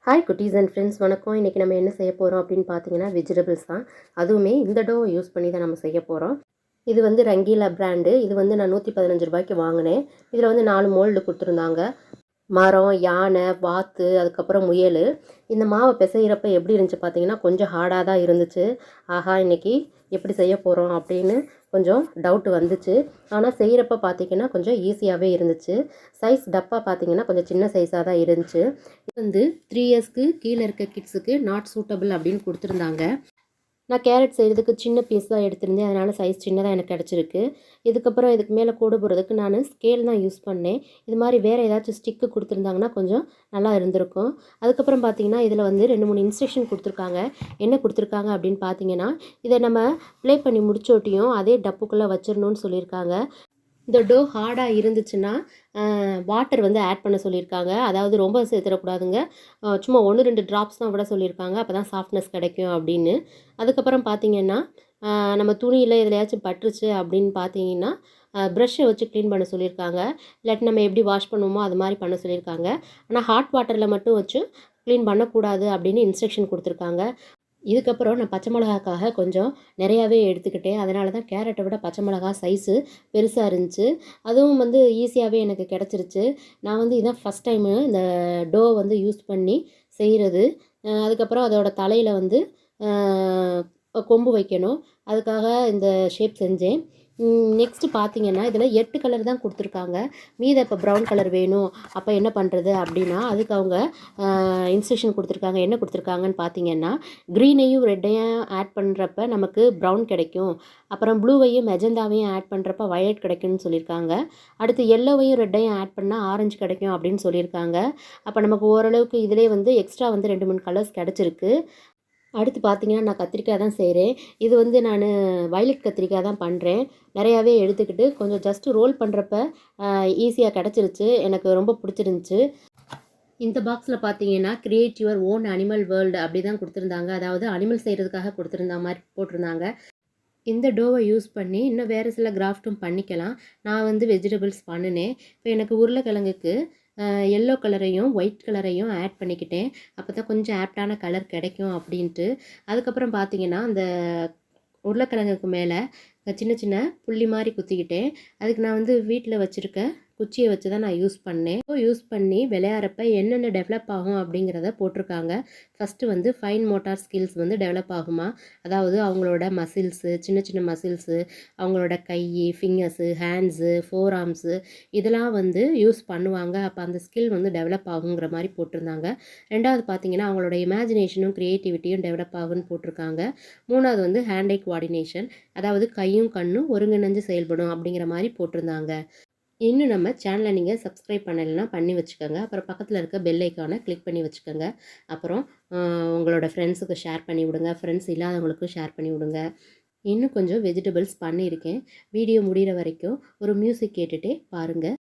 Hi குட்டீஸ் and friends, வணக்கம். இன்றைக்கி நம்ம என்ன செய்ய போகிறோம் அப்படின்னு பார்த்தீங்கன்னா வெஜிடபிள்ஸ் தான். அதுவுமே இந்த டோ யூஸ் பண்ணி தான் நம்ம செய்ய போகிறோம். இது வந்து ரங்கீலா பிராண்டு. இது வந்து நான் 115 ரூபாய்க்கு வாங்கினேன். இதில் வந்து 4 மோல்டு கொடுத்துருந்தாங்க. மரம், யானை, வாத்து, அதுக்கப்புறம் முயல். இந்த மாவை பிசைகிறப்ப எப்படி இருந்துச்சு பார்த்தீங்கன்னா கொஞ்சம் ஹார்டாக தான் இருந்துச்சு. ஆஹா, இன்றைக்கி எப்படி செய்ய போகிறோம் அப்படின்னு கொஞ்சம் டவுட் வந்துச்சு. ஆனால் செய்கிறப்ப பார்த்திங்கன்னா கொஞ்சம் ஈஸியாகவே இருந்துச்சு. சைஸ் டப்பா பார்த்திங்கன்னா கொஞ்சம் சின்ன சைஸாக தான் இருந்துச்சு. இது வந்து 3 இயர்ஸ்க்கு கீழே இருக்க கிட்ஸுக்கு நாட் சூட்டபிள் அப்படின்னு கொடுத்துருந்தாங்க. நான் கேரட் செய்கிறதுக்கு சின்ன பீஸ் தான் எடுத்திருந்தேன். அதனால் சைஸ் சின்னதாக எனக்கு கிடச்சிருக்கு. இதுக்கப்புறம் இதுக்கு மேலே கோடு போடுறதுக்கு நான் ஸ்கேல் தான் யூஸ் பண்ணேன். இது மாதிரி வேறு ஏதாச்சும் ஸ்டிக்கு கொடுத்துருந்தாங்கன்னா கொஞ்சம் நல்லா இருந்திருக்கும். அதுக்கப்புறம் பார்த்தீங்கன்னா இதில் வந்து 2, 3 இன்ஸ்ட்ரக்ஷன் கொடுத்துருக்காங்க. என்ன கொடுத்துருக்காங்க அப்படின்னு பார்த்தீங்கன்னா, இதை நம்ம ப்ளே பண்ணி முடிச்சோட்டியும் அதே டப்புக்குள்ளே வச்சிடணும்னு சொல்லியிருக்காங்க. இந்த டோ ஹார்டாக இருந்துச்சுன்னா வாட்டர் வந்து ஆட் பண்ண சொல்லியிருக்காங்க. அதாவது ரொம்ப சேர்த்துடக்கூடாதுங்க. சும்மா 1, 2 ட்ராப்ஸ் தான் விட சொல்லியிருக்காங்க. அப்போ தான் சாஃப்ட்னஸ் கிடைக்கும் அப்படின்னு. அதுக்கப்புறம் பார்த்திங்கன்னா நம்ம துணியில் எதுலையாச்சும் பட்டுருச்சு அப்படின்னு பார்த்தீங்கன்னா ப்ரஷ்ஷை வச்சு க்ளீன் பண்ண சொல்லியிருக்காங்க. இல்லாட்டி நம்ம எப்படி வாஷ் பண்ணுவோமோ அது மாதிரி பண்ண சொல்லியிருக்காங்க. ஆனால் ஹாட் வாட்டரில் மட்டும் வச்சு க்ளீன் பண்ணக்கூடாது அப்படின்னு இன்ஸ்ட்ரக்ஷன் கொடுத்துருக்காங்க. இதுக்கப்புறம் நான் பச்சை மிளகாக்காக கொஞ்சம் நிறையாவே எடுத்துக்கிட்டேன். அதனால தான் கேரட்டை விட பச்சை மிளகா சைஸு பெருசாக இருந்துச்சு. அதுவும் வந்து ஈஸியாகவே எனக்கு கிடச்சிருச்சு. நான் வந்து இதான் ஃபஸ்ட் டைமு இந்த டோ வந்து யூஸ் பண்ணி செய்கிறது. அதுக்கப்புறம் அதோட தலையில் வந்து கொம்பு வைக்கணும். அதுக்காக இந்த ஷேப் செஞ்சேன். நெக்ஸ்ட்டு பார்த்தீங்கன்னா இதில் 8 கலர் தான் கொடுத்துருக்காங்க. மீத இப்போ ப்ரௌன் கலர் வேணும், அப்போ என்ன பண்ணுறது அப்படின்னா அதுக்கு அவங்க இன்ஸ்ட்ரக்ஷன் கொடுத்துருக்காங்க. என்ன கொடுத்துருக்காங்கன்னு பார்த்தீங்கன்னா, க்ரீனையும் ரெட்டையும் ஆட் பண்ணுறப்ப நமக்கு ப்ரௌன் கிடைக்கும். அப்புறம் ப்ளூவையும் மெஜந்தாவையும் ஆட் பண்ணுறப்ப வயலட் கிடைக்கும்னு சொல்லியிருக்காங்க. அடுத்து எல்லோவையும் ரெட்டையும் ஆட் பண்ணால் ஆரஞ்சு கிடைக்கும் அப்படின்னு சொல்லியிருக்காங்க. அப்போ நமக்கு ஓரளவுக்கு இதிலே வந்து எக்ஸ்ட்ரா வந்து 2, 3 கலர்ஸ் கிடச்சிருக்கு. அடுத்து பார்த்தீங்கன்னா நான் கத்திரிக்காய் தான் செய்கிறேன். இது வந்து நான் வயலட் கத்திரிக்காய் தான் பண்ணுறேன். நிறையாவே எடுத்துக்கிட்டு கொஞ்சம் ஜஸ்ட்டு ரோல் பண்ணுறப்ப ஈஸியாக கிடச்சிருச்சு. எனக்கு ரொம்ப பிடிச்சிருந்துச்சி. இந்த பாக்ஸில் பார்த்தீங்கன்னா create your own animal world அப்படி தான் கொடுத்துருந்தாங்க. அதாவது அனிமல் செய்கிறதுக்காக கொடுத்துருந்த மாதிரி போட்டிருந்தாங்க. இந்த டோவை யூஸ் பண்ணி இன்னும் வேறு சில கிராஃப்ட்டும் பண்ணிக்கலாம். நான் வந்து வெஜிடபிள்ஸ் பண்ணினேன். இப்போ எனக்கு உருளைக்கிழங்குக்கு எல்லோ கலரையும் ஒயிட் கலரையும் ஆட் பண்ணிக்கிட்டேன். அப்போ தான் கொஞ்சம் ஆப்டான கலர் கிடைக்கும் அப்படின்ட்டு. அதுக்கப்புறம் பார்த்தீங்கன்னா அந்த உருளைக்கிழங்குக்கு மேலே சின்ன சின்ன புள்ளி மாதிரி குத்திக்கிட்டேன். அதுக்கு நான் வந்து வீட்டில் வச்சுருக்க குச்சியை வச்சு தான் நான் யூஸ் பண்ணேன். யூஸ் பண்ணி விளையாடுறப்ப என்னென்ன டெவலப் ஆகும் அப்படிங்கிறத போட்டிருக்காங்க. ஃபஸ்ட்டு வந்து ஃபைன் மோட்டார் ஸ்கில்ஸ் வந்து டெவலப் ஆகுமா, அதாவது அவங்களோட மசில்ஸு, சின்ன சின்ன மசில்ஸு, அவங்களோட கை, ஃபிங்கர்ஸு, ஹேண்ட்ஸு, ஃபோர் ஆர்ம்ஸு இதெல்லாம் வந்து யூஸ் பண்ணுவாங்க. அப்போ அந்த ஸ்கில் வந்து டெவலப் ஆகுங்கிற மாதிரி போட்டிருந்தாங்க. 2வது பார்த்தீங்கன்னா அவங்களோட இமேஜினேஷனும் க்ரியேட்டிவிட்டியும் டெவலப் ஆகுன்னு போட்டிருக்காங்க. 3வது வந்து ஹேண்ட் ஐ கோஆர்டினேஷன், அதாவது கையும் கண்ணும் ஒருங்கிணைஞ்சு செயல்படும் அப்படிங்கிற மாதிரி போட்டிருந்தாங்க. இன்னும் நம்ம சேனலை நீங்கள் சப்ஸ்கிரைப் பண்ணலைன்னா பண்ணி வச்சுக்கோங்க. அப்புறம் பக்கத்தில் இருக்க பெல் ஐக்கானை கிளிக் பண்ணி வச்சுக்கோங்க. அப்புறம் உங்களோட ஃப்ரெண்ட்ஸுக்கு ஷேர் பண்ணி விடுங்க. ஃப்ரெண்ட்ஸ் இல்லாதவங்களுக்கும் ஷேர் பண்ணி விடுங்க. இன்னும் கொஞ்சம் வெஜிடபிள்ஸ் பண்ணியிருக்கேன். வீடியோ முடிகிற வரைக்கும் ஒரு மியூசிக் கேட்டுகிட்டே பாருங்கள்.